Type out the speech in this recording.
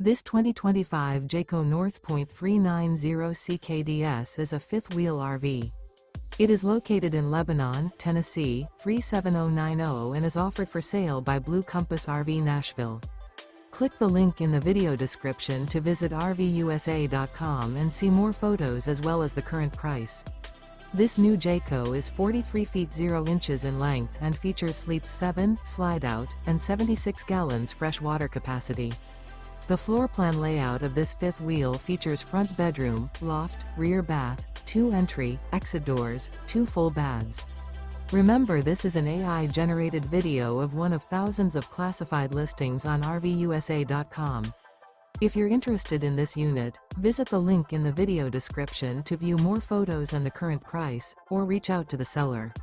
This 2025 Jayco North Point 390 CKDS is a fifth-wheel RV. It is located in Lebanon, Tennessee, 37090 and is offered for sale by Blue Compass RV Nashville. Click the link in the video description to visit RVUSA.com and see more photos as well as the current price. This new Jayco is 43 feet 0 inches in length and features sleeps 7, slide-out, and 76 gallons fresh water capacity. The floor plan layout of this fifth wheel features front bedroom, loft, rear bath, 2 entry, exit doors, 2 full baths. Remember, this is an AI-generated video of one of thousands of classified listings on RVUSA.com. If you're interested in this unit, visit the link in the video description to view more photos and the current price, or reach out to the seller.